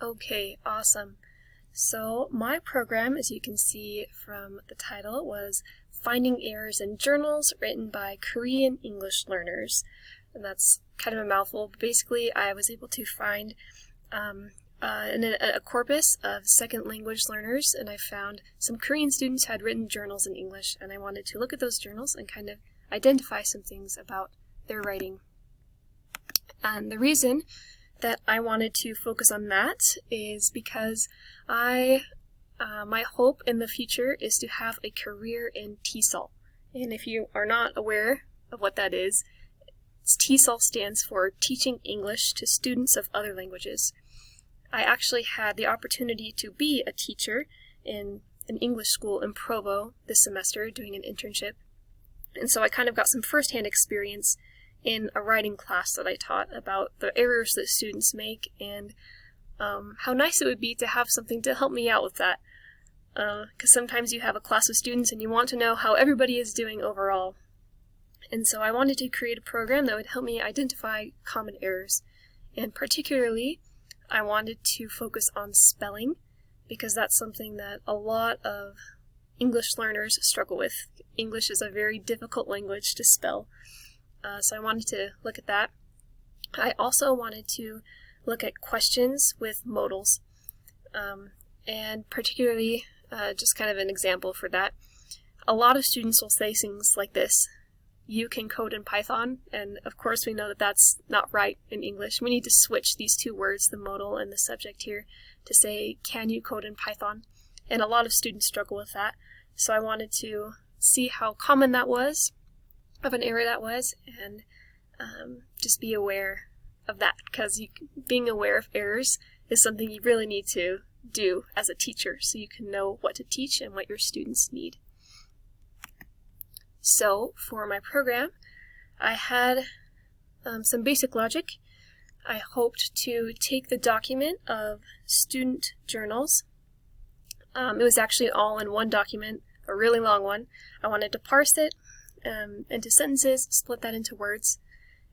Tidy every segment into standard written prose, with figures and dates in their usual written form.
Okay, awesome. So my program, as you can see from the title, was Finding Errors in Journals written by Korean English learners. And that's kind of a mouthful, but basically I was able to find a corpus of second language learners, and I found some Korean students had written journals in English, and I wanted to look at those journals and kind of identify some things about their writing. And the reason that I wanted to focus on that is because my hope in the future is to have a career in TESOL. And if you are not aware of what that is, TESOL stands for Teaching English to Students of Other Languages. I actually had the opportunity to be a teacher in an English school in Provo this semester doing an internship. And so I kind of got some firsthand experience in a writing class that I taught about the errors that students make and how nice it would be to have something to help me out with that. Because sometimes you have a class of students and you want to know how everybody is doing overall. And so I wanted to create a program that would help me identify common errors. And particularly, I wanted to focus on spelling, because that's something that a lot of English learners struggle with. English is a very difficult language to spell. So I wanted to look at that. I also wanted to look at questions with modals, and particularly just kind of an example for that. A lot of students will say things like this: you can code in Python, and of course we know that that's not right in English. We need to switch these two words, the modal and the subject here, to say, can you code in Python? And a lot of students struggle with that. So I wanted to see how common that was, of an error that was, and just be aware of that, because being aware of errors is something you really need to do as a teacher so you can know what to teach and what your students need. So for my program, I had some basic logic. I hoped to take the document of student journals. It was actually all in one document, a really long one. I wanted to parse it into sentences, split that into words,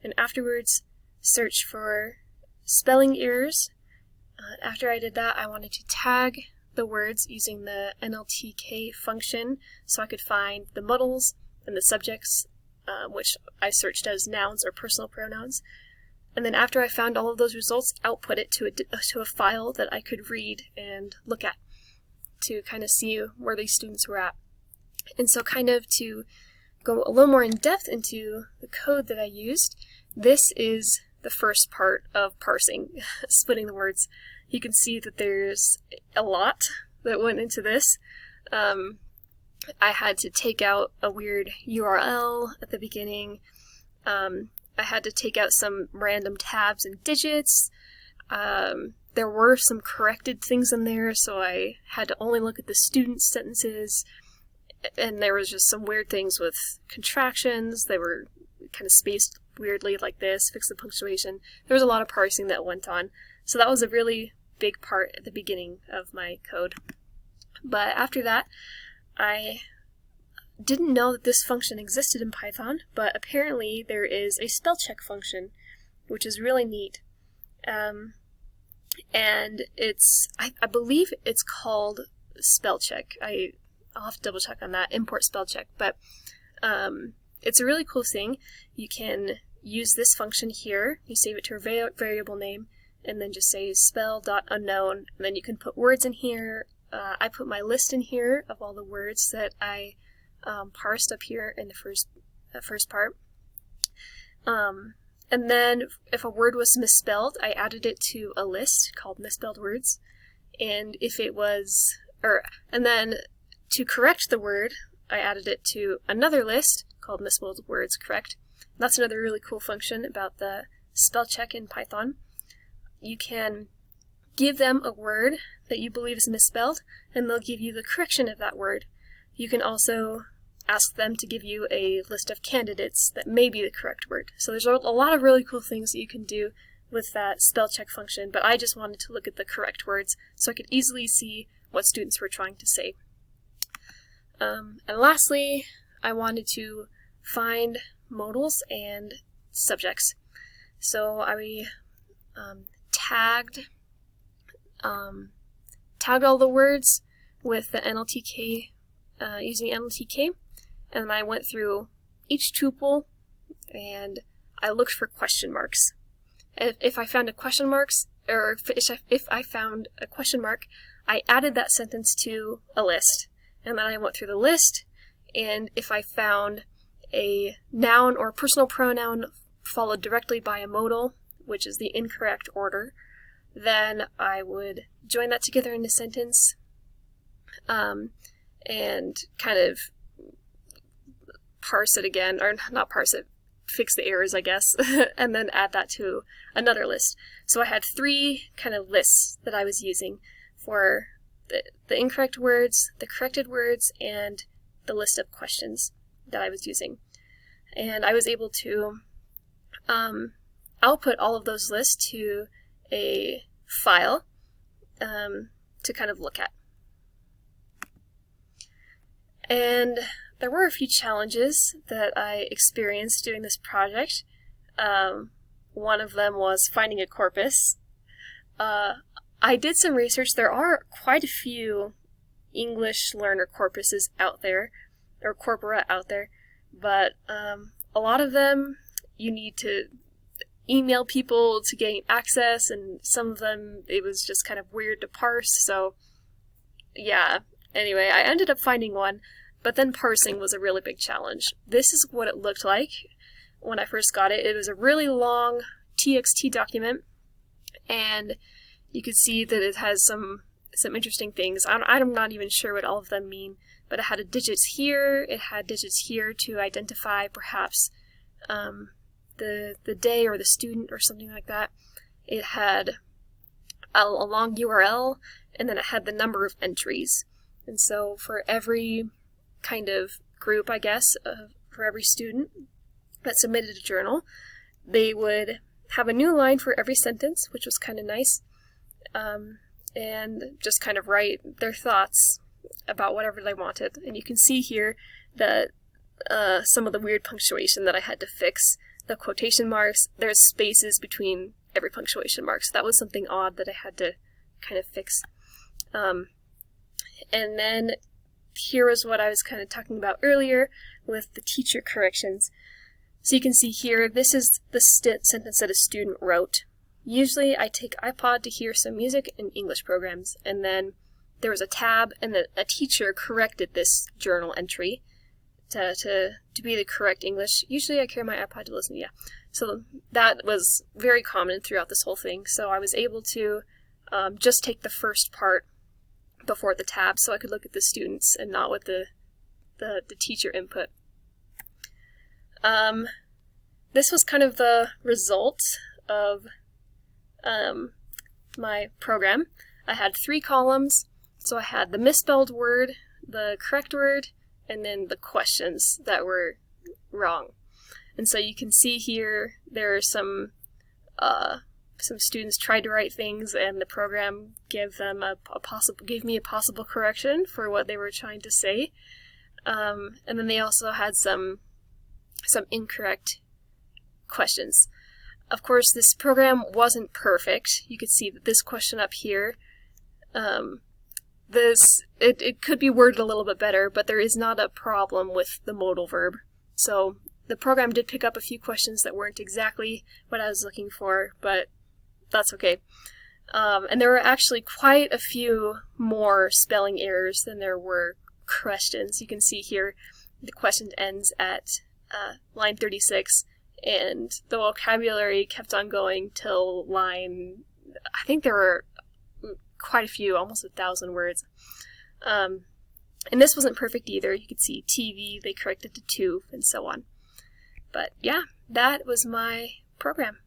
and afterwards search for spelling errors. After I did that, I wanted to tag the words using the NLTK function so I could find the modals and the subjects, which I searched as nouns or personal pronouns. And then after I found all of those results, output it to a file that I could read and look at to kind of see where these students were at. And so kind of to go a little more in depth into the code that I used, this is the first part of parsing, splitting the words. You can see that there's a lot that went into this. I had to take out a weird URL at the beginning. I had to take out some random tabs and digits. There were some corrected things in there, so I had to only look at the student sentences. And there was just some weird things with contractions. They were kind of spaced weirdly like this, fix the punctuation. There was a lot of parsing that went on. So that was a really big part at the beginning of my code. But after that, I didn't know that this function existed in Python, but apparently there is a spell check function, which is really neat. And I believe it's called spell check. I'll have to double check on that, import spell check, but it's a really cool thing. You can use this function here, you save it to a variable name, and then just say spell.unknown, and then you can put words in here. I put my list in here of all the words that I parsed up here in the first part. And then if a word was misspelled, I added it to a list called misspelled words. And if it was, and then to correct the word, I added it to another list called misspelled words correct. That's another really cool function about the spell check in Python. You can give them a word that you believe is misspelled, and they'll give you the correction of that word. You can also ask them to give you a list of candidates that may be the correct word. So there's a lot of really cool things that you can do with that spell check function, but I just wanted to look at the correct words so I could easily see what students were trying to say. And lastly, I wanted to find modals and subjects. So I tagged tagged all the words with the NLTK, using NLTK, and I went through each tuple and I looked for question marks. If I found a question marks, or if I found a question mark, I added that sentence to a list, and then I went through the list, and if I found a noun or personal pronoun followed directly by a modal, which is the incorrect order, then I would join that together in a sentence, and kind of parse it again, or not parse it, fix the errors, I guess, and then add that to another list. So I had 3 kind of lists that I was using for the incorrect words, the corrected words, and the list of questions that I was using. And I was able to output all of those lists to a file to kind of look at. And there were a few challenges that I experienced doing this project. One of them was finding a corpus. I did some research. There are quite a few English learner corpuses out there, or corpora out there, but a lot of them you need to email people to gain access, and some of them it was just kind of weird to parse, so yeah. Anyway, I ended up finding one, but then parsing was a really big challenge. This is what it looked like when I first got it. It was a really long TXT document, and you could see that it has some interesting things. I'm not even sure what all of them mean, but it had a digits here, it had digits here to identify perhaps the day or the student or something like that. It had a long URL, and then it had the number of entries. And so for every kind of group, I guess, for every student that submitted a journal, they would have a new line for every sentence, which was kind of nice, and just kind of write their thoughts about whatever they wanted. And you can see here that some of the weird punctuation that I had to fix. The quotation marks, there's spaces between every punctuation mark, so that was something odd that I had to kind of fix. And then here is what I was kind of talking about earlier with the teacher corrections. So you can see here, this is the sentence that a student wrote. Usually I take iPod to hear some music in English programs, and then there was a tab, and a teacher corrected this journal entry to be the correct English. Usually I carry my iPod to listen, yeah. So that was very common throughout this whole thing, so I was able to just take the first part before the tab so I could look at the students and not with the teacher input. This was kind of the result of my program. I had 3 columns, so I had the misspelled word, the correct word, and then the questions that were wrong. And so you can see here there are some students tried to write things, and the program gave them gave me a possible correction for what they were trying to say. And then they also had some incorrect questions. Of course, this program wasn't perfect. You could see that this question up here, it could be worded a little bit better, but there is not a problem with the modal verb. So the program did pick up a few questions that weren't exactly what I was looking for, but that's okay. And there were actually quite a few more spelling errors than there were questions. You can see here the question ends at line 36, and the vocabulary kept on going till line, I think there were quite a few, almost 1,000 words. And this wasn't perfect either. You could see TV, they corrected to 2, and so on. But yeah, that was my program.